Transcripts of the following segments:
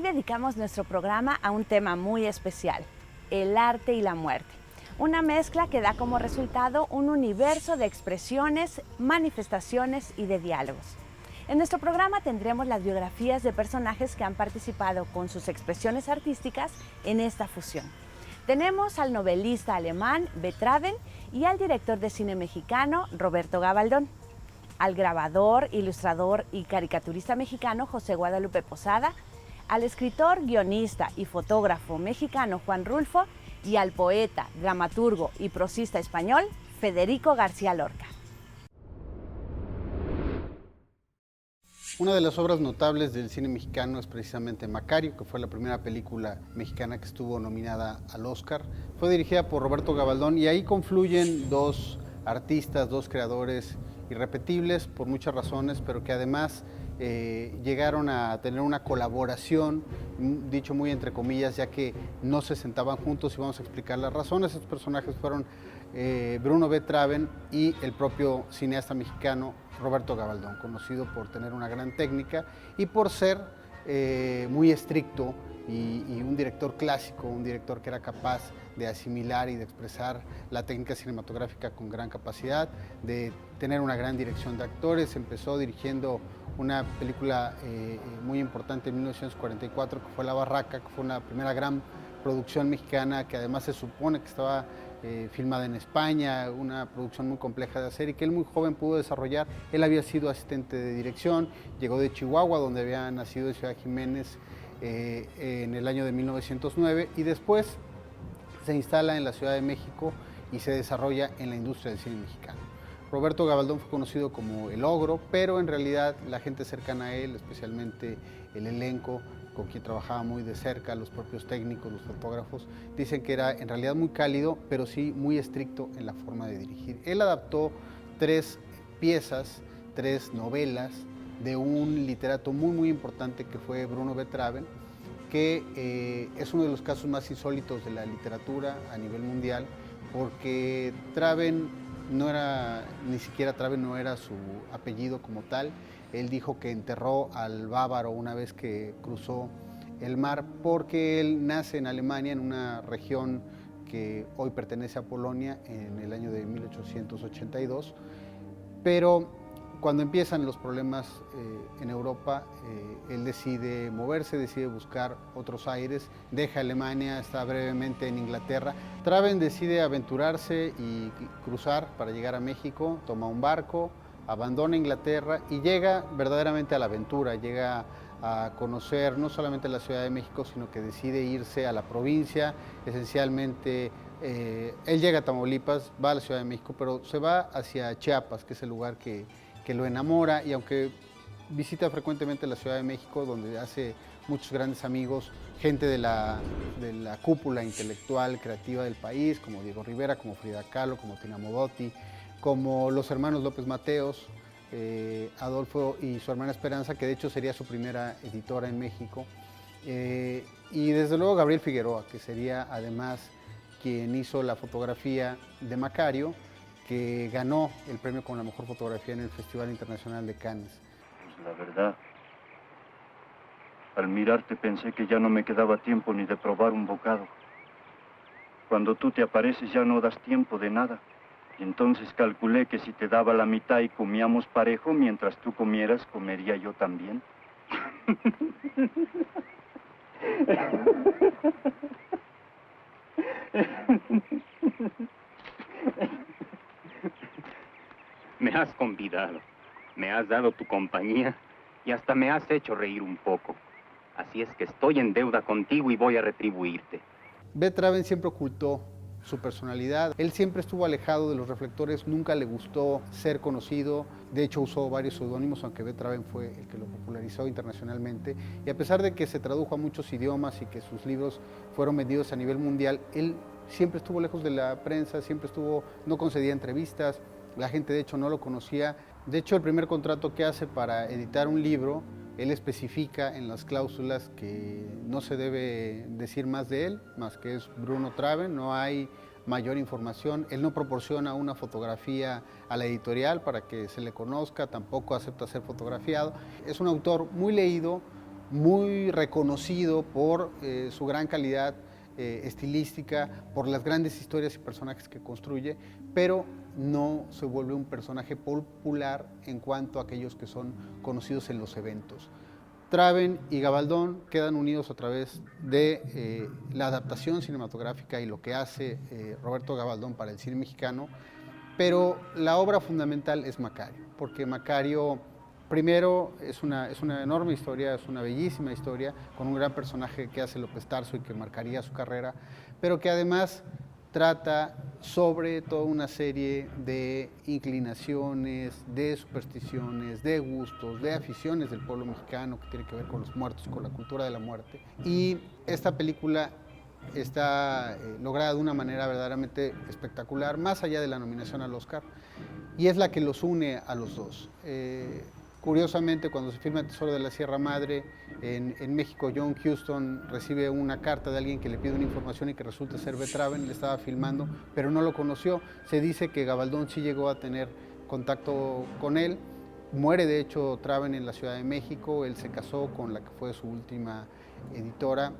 dedicamos nuestro programa a un tema muy especial, el arte y la muerte. Una mezcla que da como resultado un universo de expresiones, manifestaciones y de diálogos. En nuestro programa tendremos las biografías de personajes que han participado con sus expresiones artísticas en esta fusión. Tenemos al novelista alemán Beethoven y al director de cine mexicano Roberto Gabaldón, al grabador, ilustrador y caricaturista mexicano José Guadalupe Posada, al escritor, guionista y fotógrafo mexicano Juan Rulfo y al poeta, dramaturgo y prosista español Federico García Lorca. Una de las obras notables del cine mexicano es precisamente Macario, que fue la primera película mexicana que estuvo nominada al Oscar. Fue dirigida por Roberto Gabaldón y ahí confluyen dos artistas, dos creadores irrepetibles por muchas razones, pero que además llegaron a tener una colaboración, dicho muy entre comillas, ya que no se sentaban juntos, y vamos a explicar las razones. Estos personajes fueron Bruno Beethoven y el propio cineasta mexicano Roberto Gabaldón, conocido por tener una gran técnica y por ser muy estricto y un director clásico, un director que era capaz de asimilar y de expresar la técnica cinematográfica con gran capacidad, de tener una gran dirección de actores. Empezó dirigiendo una película muy importante en 1944, que fue La Barraca, que fue una primera gran producción mexicana que además se supone que estaba filmada en España, una producción muy compleja de hacer y que él muy joven pudo desarrollar. Él había sido asistente de dirección, llegó de Chihuahua, donde había nacido en Ciudad Jiménez en el año de 1909, y después se instala en la Ciudad de México y se desarrolla en la industria del cine mexicano. Roberto Gabaldón fue conocido como el Ogro, pero en realidad la gente cercana a él, especialmente el elenco con quien trabajaba muy de cerca, los propios técnicos, los fotógrafos, dicen que era en realidad muy cálido, pero sí muy estricto en la forma de dirigir. Él adaptó 3 piezas, 3 novelas de un literato muy importante que fue Bruno Beethoven, que es uno de los casos más insólitos de la literatura a nivel mundial, porque Traven no era, ni siquiera Traven no era su apellido como tal. Él dijo que enterró al bávaro una vez que cruzó el mar, porque él nace en Alemania, en una región que hoy pertenece a Polonia, en el año de 1882, pero cuando empiezan los problemas en Europa, él decide moverse, decide buscar otros aires, deja Alemania, está brevemente en Inglaterra. Traven decide aventurarse y cruzar para llegar a México, toma un barco, abandona Inglaterra y llega verdaderamente a la aventura, llega a conocer no solamente la Ciudad de México, sino que decide irse a la provincia. Esencialmente, él llega a Tamaulipas, va a la Ciudad de México, pero se va hacia Chiapas, que es el lugar que lo enamora, y aunque visita frecuentemente la Ciudad de México, donde hace muchos grandes amigos, gente de la cúpula intelectual, creativa del país, como Diego Rivera, como Frida Kahlo, como Tina Modotti, como los hermanos López Mateos, Adolfo y su hermana Esperanza, que de hecho sería su primera editora en México, y desde luego Gabriel Figueroa, que sería además quien hizo la fotografía de Macario, que ganó el premio como la mejor fotografía en el Festival Internacional de Cannes. Pues la verdad, al mirarte pensé que ya no me quedaba tiempo ni de probar un bocado. Cuando tú te apareces ya no das tiempo de nada. Y entonces calculé que si te daba la mitad y comíamos parejo, mientras tú comieras, comería yo también. Me has convidado, me has dado tu compañía y hasta me has hecho reír un poco. Así es que estoy en deuda contigo y voy a retribuirte. Beethoven siempre ocultó su personalidad. Él siempre estuvo alejado de los reflectores, nunca le gustó ser conocido. De hecho, usó varios seudónimos, aunque Beethoven fue el que lo popularizó internacionalmente. Y a pesar de que se tradujo a muchos idiomas y que sus libros fueron vendidos a nivel mundial, él siempre estuvo lejos de la prensa, no concedía entrevistas. La gente de hecho no lo conocía. De hecho, el primer contrato que hace para editar un libro, él especifica en las cláusulas que no se debe decir más de él, más que es Bruno Traven, no hay mayor información. Él no proporciona una fotografía a la editorial para que se le conozca, tampoco acepta ser fotografiado. Es un autor muy leído, muy reconocido por su gran calidad estilística, por las grandes historias y personajes que construye, pero no se vuelve un personaje popular en cuanto a aquellos que son conocidos en los eventos. Traven y Gabaldón quedan unidos a través de la adaptación cinematográfica y lo que hace Roberto Gabaldón para el cine mexicano, pero la obra fundamental es Macario, porque Macario, primero, es una enorme historia, es una bellísima historia, con un gran personaje que hace López Tarso y que marcaría su carrera, pero que además trata sobre toda una serie de inclinaciones, de supersticiones, de gustos, de aficiones del pueblo mexicano que tiene que ver con los muertos, con la cultura de la muerte. Y esta película está lograda de una manera verdaderamente espectacular, más allá de la nominación al Oscar, y es la que los une a los dos. Curiosamente, cuando se filma El Tesoro de la Sierra Madre, en México, John Huston recibe una carta de alguien que le pide una información y que resulta ser Betraven, le estaba filmando, pero no lo conoció. Se dice que Gabaldón sí llegó a tener contacto con él. Muere, de hecho, Traven en la Ciudad de México. Él se casó con la que fue su última editora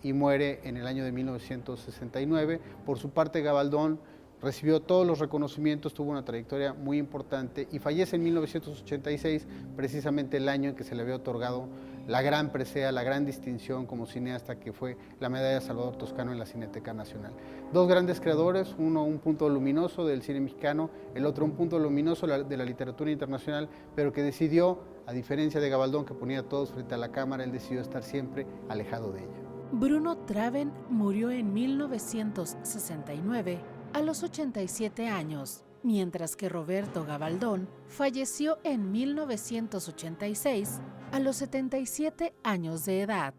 y muere en el año de 1969. Por su parte, Gabaldón recibió todos los reconocimientos, tuvo una trayectoria muy importante y fallece en 1986, precisamente el año en que se le había otorgado la gran presea, la gran distinción como cineasta, que fue la medalla Salvador Toscano en la Cineteca Nacional. Dos grandes creadores, uno un punto luminoso del cine mexicano, el otro un punto luminoso de la literatura internacional, pero que decidió, a diferencia de Gabaldón, que ponía a todos frente a la cámara, él decidió estar siempre alejado de ella. Bruno Traven murió en 1969 a los 87 años, mientras que Roberto Gabaldón falleció en 1986 a los 77 años de edad.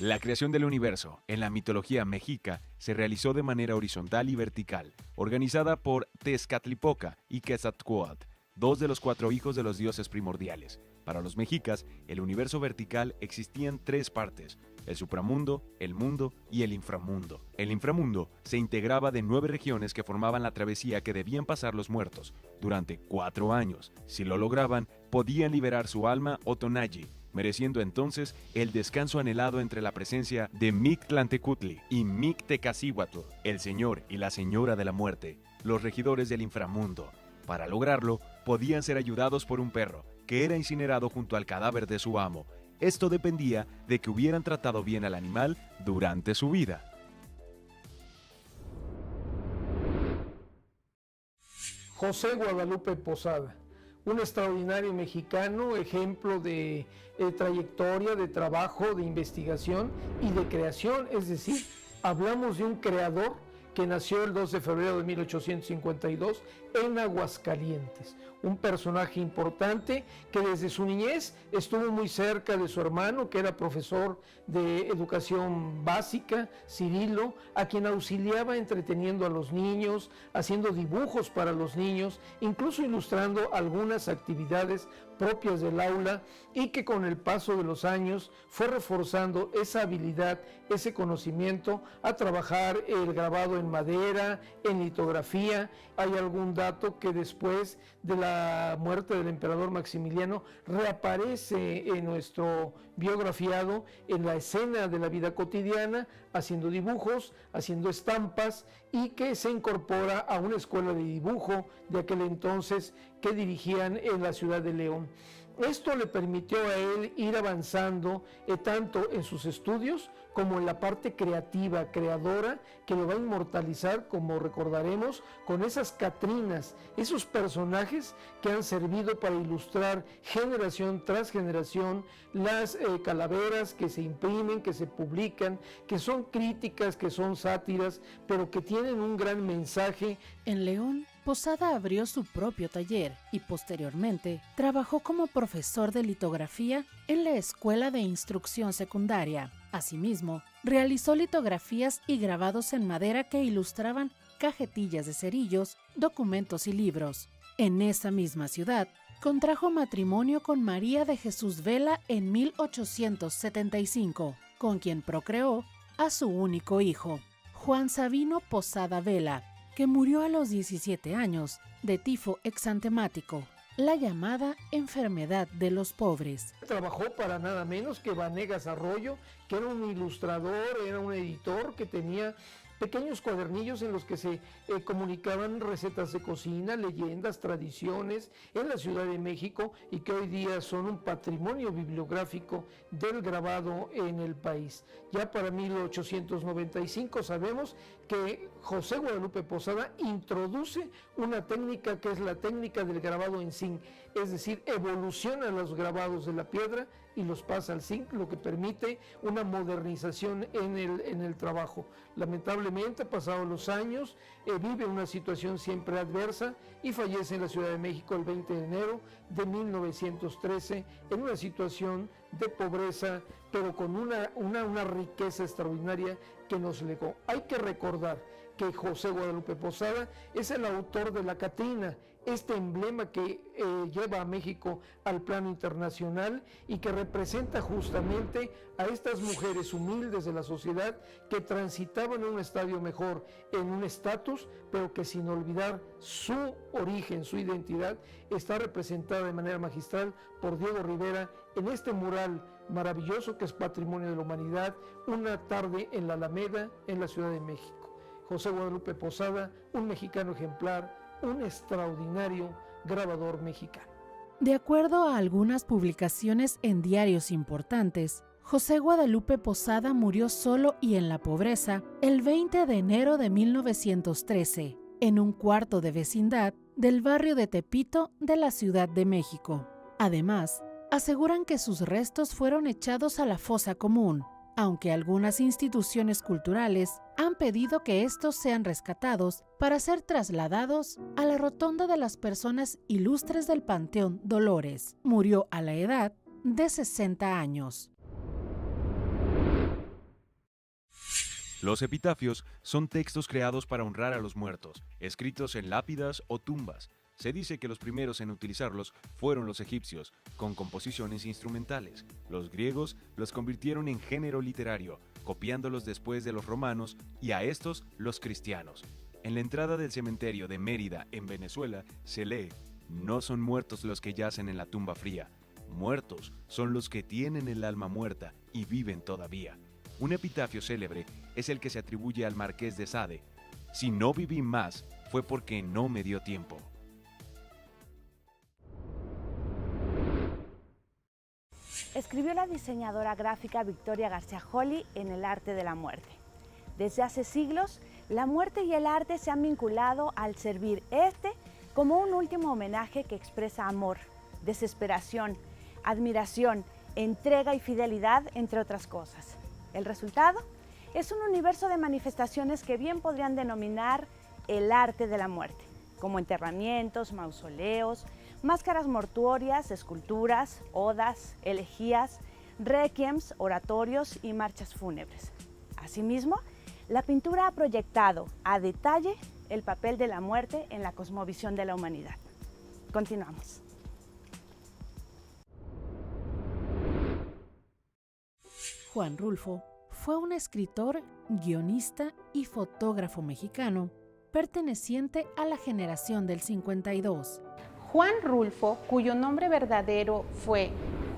La creación del universo en la mitología mexica se realizó de manera horizontal y vertical, organizada por Tezcatlipoca y Quetzalcóatl, dos de los 4 hijos de los dioses primordiales. Para los mexicas, el universo vertical existía en 3 partes: el supramundo, el mundo y el inframundo. El inframundo se integraba de 9 regiones que formaban la travesía que debían pasar los muertos durante 4 años. Si lo lograban, podían liberar su alma o tonalli, mereciendo entonces el descanso anhelado entre la presencia de Mictlantecutli y Mictecacihuatl, el señor y la señora de la muerte, los regidores del inframundo. Para lograrlo, podían ser ayudados por un perro, que era incinerado junto al cadáver de su amo. Esto dependía de que hubieran tratado bien al animal durante su vida. José Guadalupe Posada, un extraordinario mexicano, ejemplo de trayectoria, de trabajo, de investigación y de creación, es decir, hablamos de un creador que nació el 2 de febrero de 1852 en Aguascalientes. Un personaje importante que desde su niñez estuvo muy cerca de su hermano, que era profesor de educación básica, Cirilo, a quien auxiliaba entreteniendo a los niños, haciendo dibujos para los niños, incluso ilustrando algunas actividades propias del aula, y que con el paso de los años fue reforzando esa habilidad, ese conocimiento a trabajar el grabado en madera, en litografía. Hay algún dato que después de la muerte del emperador Maximiliano reaparece en nuestro biografiado en la escena de la vida cotidiana, haciendo dibujos, haciendo estampas, y que se incorpora a una escuela de dibujo de aquel entonces que dirigían en la ciudad de León. Esto le permitió a él ir avanzando tanto en sus estudios como en la parte creativa, creadora, que lo va a inmortalizar, como recordaremos, con esas Catrinas, esos personajes que han servido para ilustrar generación tras generación las calaveras que se imprimen, que se publican, que son críticas, que son sátiras, pero que tienen un gran mensaje. En León, Posada abrió su propio taller y posteriormente trabajó como profesor de litografía en la Escuela de Instrucción Secundaria. Asimismo, realizó litografías y grabados en madera que ilustraban cajetillas de cerillos, documentos y libros. En esa misma ciudad, contrajo matrimonio con María de Jesús Vela en 1875, con quien procreó a su único hijo, Juan Sabino Posada Vela, que murió a los 17 años de tifo exantemático. la llamada enfermedad de los pobres. Trabajó para nada menos que Vanegas Arroyo, que era un ilustrador, era un editor que tenía pequeños cuadernillos en los que se comunicaban recetas de cocina, leyendas, tradiciones en la Ciudad de México y que hoy día son un patrimonio bibliográfico del grabado en el país. Ya para 1895 sabemos que José Guadalupe Posada introduce una técnica que es la técnica del grabado en zinc, es decir, evoluciona los grabados de la piedra y los pasa al zinc, lo que permite una modernización en el trabajo. Lamentablemente, pasados los años, vive una situación siempre adversa y fallece en la Ciudad de México el 20 de enero de 1913 en una situación de pobreza, pero con una riqueza extraordinaria que nos legó. Hay que recordar que José Guadalupe Posada es el autor de la Catrina, este emblema que lleva a México al plano internacional y que representa justamente a estas mujeres humildes de la sociedad que transitaban en un estadio mejor, en un estatus, pero que sin olvidar su origen, su identidad, está representada de manera magistral por Diego Rivera en este mural maravilloso que es patrimonio de la humanidad, Una tarde en la Alameda, en la Ciudad de México. José Guadalupe Posada, un mexicano ejemplar, un extraordinario grabador mexicano. De acuerdo a algunas publicaciones en diarios importantes, José Guadalupe Posada murió solo y en la pobreza el 20 de enero de 1913, en un cuarto de vecindad del barrio de Tepito de la Ciudad de México. Además, aseguran que sus restos fueron echados a la fosa común, aunque algunas instituciones culturales han pedido que estos sean rescatados para ser trasladados a la Rotonda de las Personas Ilustres del Panteón Dolores. Murió a la edad de 60 años. Los epitafios son textos creados para honrar a los muertos, escritos en lápidas o tumbas. Se dice que los primeros en utilizarlos fueron los egipcios, con composiciones instrumentales. Los griegos los convirtieron en género literario, copiándolos después de los romanos y a estos los cristianos. En la entrada del cementerio de Mérida, en Venezuela, se lee: «No son muertos los que yacen en la tumba fría, muertos son los que tienen el alma muerta y viven todavía». Un epitafio célebre es el que se atribuye al Marqués de Sade: «Si no viví más, fue porque no me dio tiempo». Escribió la diseñadora gráfica Victoria García Joly en El arte de la muerte. Desde hace siglos, la muerte y el arte se han vinculado al servir como un último homenaje que expresa amor, desesperación, admiración, entrega y fidelidad, entre otras cosas. El resultado es un universo de manifestaciones que bien podrían denominar el arte de la muerte, como enterramientos, mausoleos, máscaras mortuorias, esculturas, odas, elegías, requiems, oratorios y marchas fúnebres. Asimismo, la pintura ha proyectado a detalle el papel de la muerte en la cosmovisión de la humanidad. Continuamos. Juan Rulfo fue un escritor, guionista y fotógrafo mexicano perteneciente a la generación del 52. Juan Rulfo, cuyo nombre verdadero fue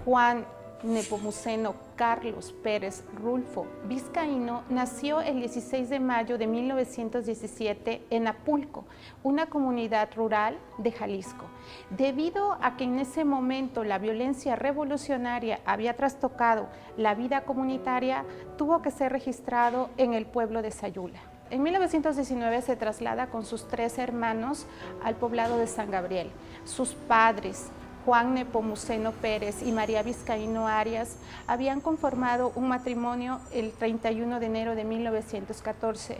Juan Nepomuceno Carlos Pérez Rulfo Vizcaíno, nació el 16 de mayo de 1917 en Apulco, una comunidad rural de Jalisco. Debido a que en ese momento la violencia revolucionaria había trastocado la vida comunitaria, tuvo que ser registrado en el pueblo de Sayula. En 1919 se traslada con sus 3 hermanos al poblado de San Gabriel. Sus padres, Juan Nepomuceno Pérez y María Vizcaíno Arias, habían conformado un matrimonio el 31 de enero de 1914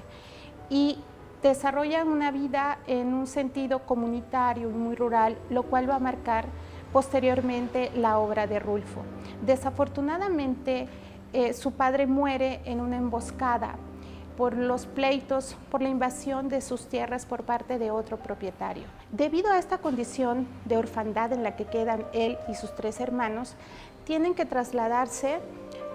y desarrollan una vida en un sentido comunitario y muy rural, lo cual va a marcar posteriormente la obra de Rulfo. Desafortunadamente, su padre muere en una emboscada por los pleitos, por la invasión de sus tierras por parte de otro propietario. Debido a esta condición de orfandad en la que quedan él y sus 3 hermanos, tienen que trasladarse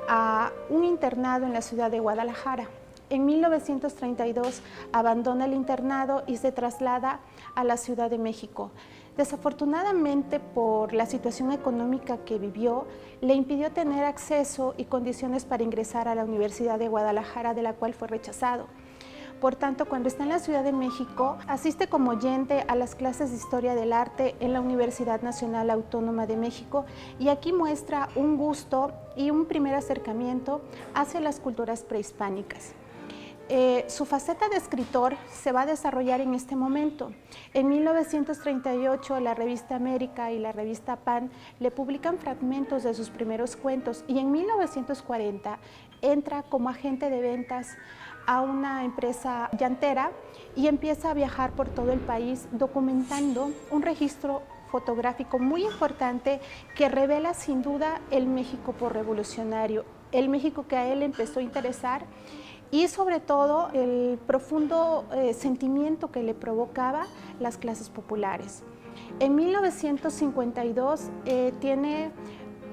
a un internado en la ciudad de Guadalajara. En 1932 abandona el internado y se traslada a la Ciudad de México. Desafortunadamente, por la situación económica que vivió, le impidió tener acceso y condiciones para ingresar a la Universidad de Guadalajara, de la cual fue rechazado. Por tanto, cuando está en la Ciudad de México, asiste como oyente a las clases de Historia del Arte en la Universidad Nacional Autónoma de México, y aquí muestra un gusto y un primer acercamiento hacia las culturas prehispánicas. Su faceta de escritor se va a desarrollar en este momento. En 1938, la revista América y la revista Pan le publican fragmentos de sus primeros cuentos, y en 1940 entra como agente de ventas a una empresa llantera y empieza a viajar por todo el país documentando un registro fotográfico muy importante que revela sin duda el México posrevolucionario, el México que a él empezó a interesar, y sobre todo el profundo sentimiento que le provocaba las clases populares. En 1952 tiene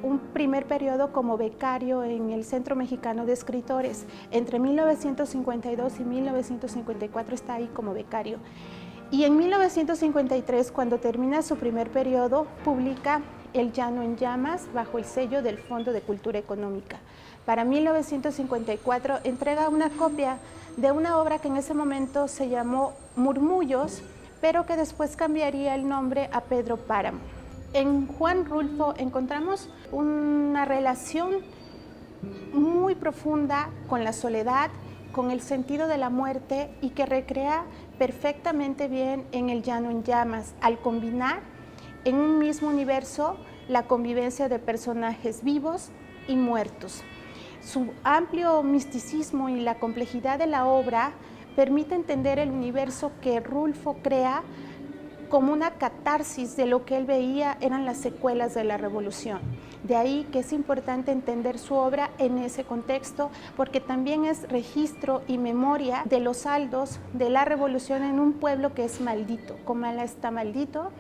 un primer periodo como becario en el Centro Mexicano de Escritores. Entre 1952 y 1954 está ahí como becario. Y en 1953, cuando termina su primer periodo, publica El Llano en Llamas bajo el sello del Fondo de Cultura Económica. Para 1954 entrega una copia de una obra que en ese momento se llamó Murmullos, pero que después cambiaría el nombre a Pedro Páramo. En Juan Rulfo encontramos una relación muy profunda con la soledad, con el sentido de la muerte, y que recrea perfectamente bien en El Llano en Llamas, al combinar en un mismo universo la convivencia de personajes vivos y muertos. Su amplio misticismo y la complejidad de la obra permite entender el universo que Rulfo crea como una catarsis de lo que él veía eran las secuelas de la revolución. De ahí que es importante entender su obra en ese contexto, porque también es registro y memoria de los saldos de la revolución en un pueblo que es maldito. Comala está maldito,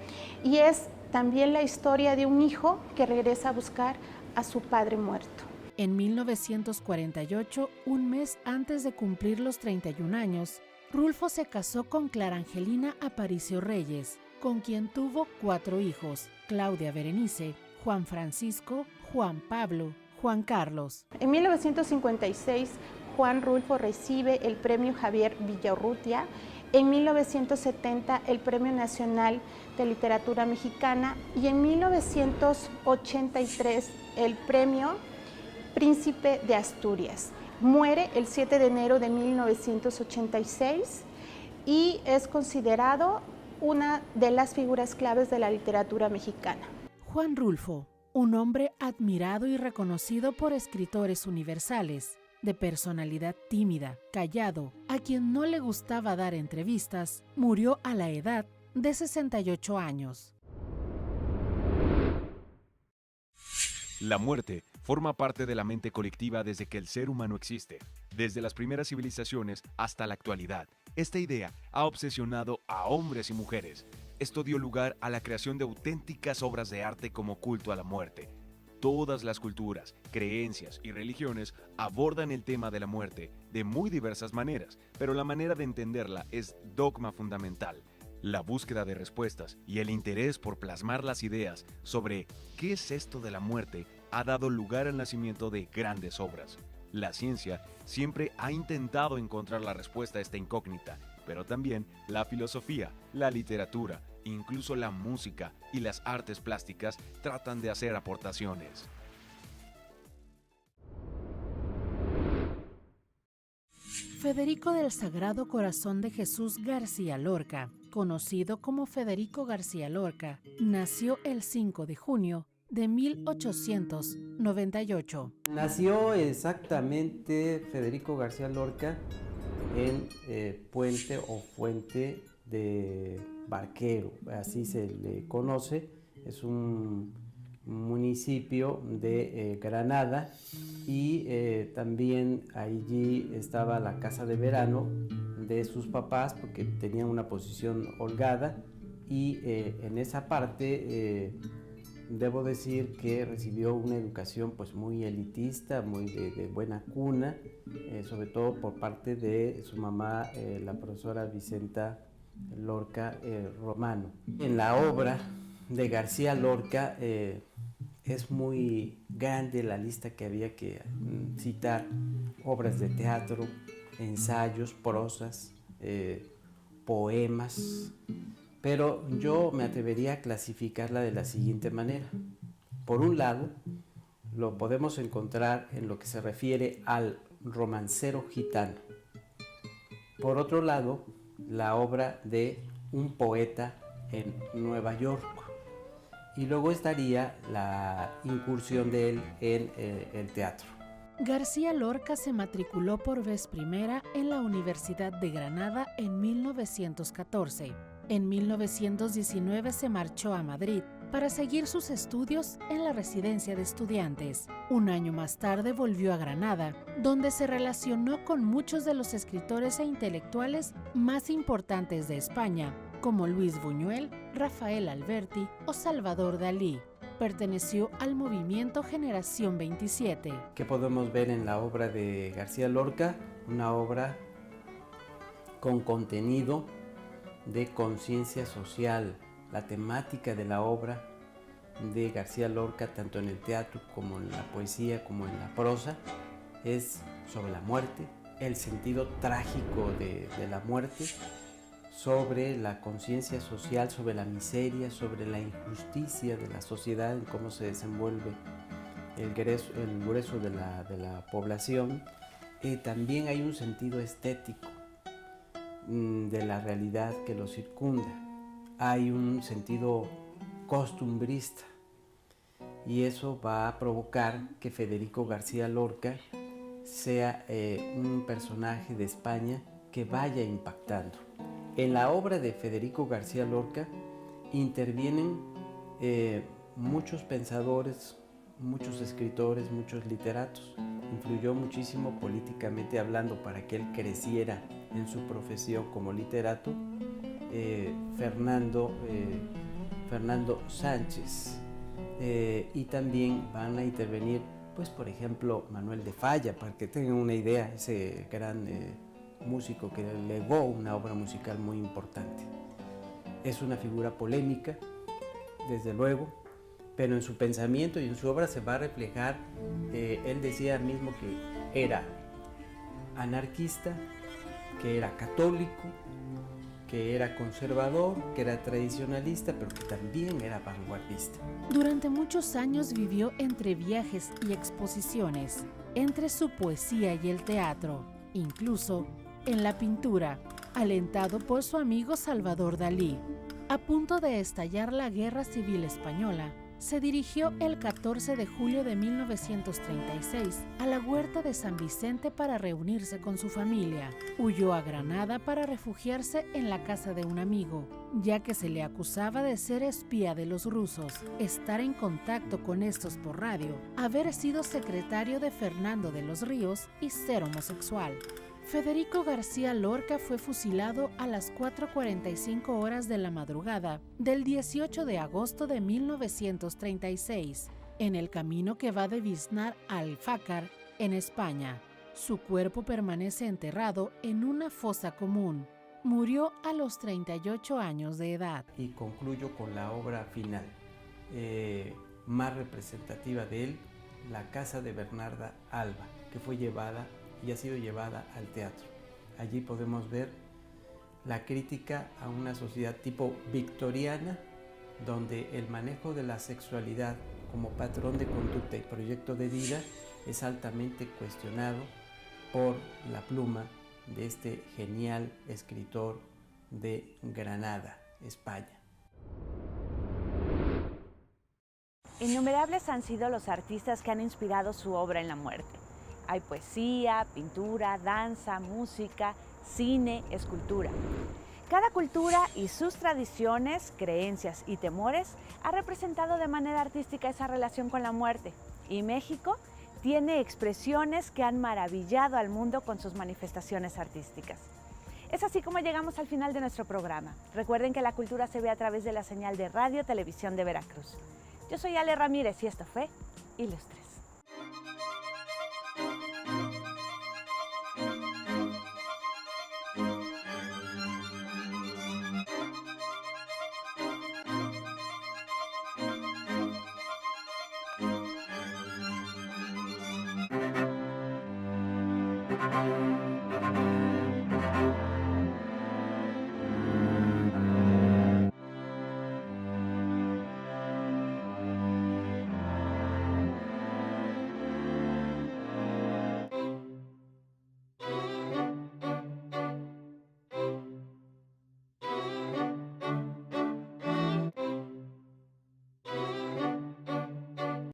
y es también la historia de un hijo que regresa a buscar a su padre muerto. En 1948, un mes antes de cumplir los 31 años, Rulfo se casó con Clara Angelina Aparicio Reyes, con quien tuvo 4 hijos: Claudia Berenice, Juan Francisco, Juan Pablo, Juan Carlos. En 1956, Juan Rulfo recibe el Premio Javier Villaurrutia. En 1970, el Premio Nacional de Literatura Mexicana, y en 1983, el Premio Príncipe de Asturias. Muere el 7 de enero de 1986 y es considerado una de las figuras claves de la literatura mexicana. Juan Rulfo, un hombre admirado y reconocido por escritores universales, de personalidad tímida, callado, a quien no le gustaba dar entrevistas, murió a la edad de 68 años. La muerte forma parte de la mente colectiva desde que el ser humano existe. Desde las primeras civilizaciones hasta la actualidad, esta idea ha obsesionado a hombres y mujeres. Esto dio lugar a la creación de auténticas obras de arte como culto a la muerte. Todas las culturas, creencias y religiones abordan el tema de la muerte de muy diversas maneras, pero la manera de entenderla es dogma fundamental. La búsqueda de respuestas y el interés por plasmar las ideas sobre qué es esto de la muerte ha dado lugar al nacimiento de grandes obras. La ciencia siempre ha intentado encontrar la respuesta a esta incógnita, pero también la filosofía, la literatura, incluso la música y las artes plásticas tratan de hacer aportaciones. Federico del Sagrado Corazón de Jesús García Lorca, conocido como Federico García Lorca, nació el 5 de junio de 1898. Nació exactamente Federico García Lorca en Puente o Fuente de Barquero, así se le conoce. Es un municipio de Granada, y también allí estaba la casa de verano de sus papás, porque tenían una posición holgada, y en esa parte debo decir que recibió una educación pues muy elitista, muy de buena cuna, sobre todo por parte de su mamá, la profesora Vicenta Lorca romano. En la obra de García Lorca es muy grande la lista que había que citar: obras de teatro, ensayos, prosas, poemas, pero yo me atrevería a clasificarla de la siguiente manera. Por un lado, lo podemos encontrar en lo que se refiere al romancero gitano. Por otro lado, la obra de un poeta en Nueva York. Y luego estaría la incursión de él en el teatro. García Lorca se matriculó por vez primera en la Universidad de Granada en 1914. En 1919 se marchó a Madrid para seguir sus estudios en la residencia de estudiantes. Un año más tarde volvió a Granada, donde se relacionó con muchos de los escritores e intelectuales más importantes de España, como Luis Buñuel, Rafael Alberti o Salvador Dalí. Perteneció al movimiento Generación 27. ¿Qué podemos ver en la obra de García Lorca? Una obra con contenido de conciencia social. La temática de la obra de García Lorca, tanto en el teatro como en la poesía, como en la prosa, es sobre la muerte, el sentido trágico de la muerte, sobre la conciencia social, sobre la miseria, sobre la injusticia de la sociedad, en cómo se desenvuelve el grueso de la población. También hay un sentido estético de la realidad que lo circunda. Hay un sentido costumbrista y eso va a provocar que Federico García Lorca sea un personaje de España que vaya impactando. En la obra de Federico García Lorca intervienen muchos pensadores, muchos escritores, muchos literatos. Influyó muchísimo políticamente hablando para que él creciera en su profesión como literato. Fernando Sánchez, y también van a intervenir, pues por ejemplo, Manuel de Falla, para que tengan una idea, ese gran músico que legó una obra musical muy importante. Es una figura polémica, desde luego, pero en su pensamiento y en su obra se va a reflejar. Él decía mismo que era anarquista, que era católico, que era conservador, que era tradicionalista, pero que también era vanguardista. Durante muchos años vivió entre viajes y exposiciones, entre su poesía y el teatro, incluso en la pintura, alentado por su amigo Salvador Dalí. A punto de estallar la Guerra Civil Española, se dirigió el 14 de julio de 1936 a la huerta de San Vicente para reunirse con su familia. Huyó a Granada para refugiarse en la casa de un amigo, ya que se le acusaba de ser espía de los rusos, estar en contacto con estos por radio, haber sido secretario de Fernando de los Ríos y ser homosexual. Federico García Lorca fue fusilado a las 4:45 horas de la madrugada del 18 de agosto de 1936 en el camino que va de Biznar a Alfácar, en España. Su cuerpo permanece enterrado en una fosa común. Murió a los 38 años de edad. Y concluyo con la obra final, más representativa de él, La casa de Bernarda Alba, que fue llevada y ha sido llevada al teatro. Allí podemos ver la crítica a una sociedad tipo victoriana, donde el manejo de la sexualidad como patrón de conducta y proyecto de vida es altamente cuestionado por la pluma de este genial escritor de Granada, España. Innumerables han sido los artistas que han inspirado su obra en la muerte. Hay poesía, pintura, danza, música, cine, escultura. Cada cultura y sus tradiciones, creencias y temores ha representado de manera artística esa relación con la muerte. Y México tiene expresiones que han maravillado al mundo con sus manifestaciones artísticas. Es así como llegamos al final de nuestro programa. Recuerden que la cultura se ve a través de la señal de Radio Televisión de Veracruz. Yo soy Ale Ramírez y esto fue Ilustres.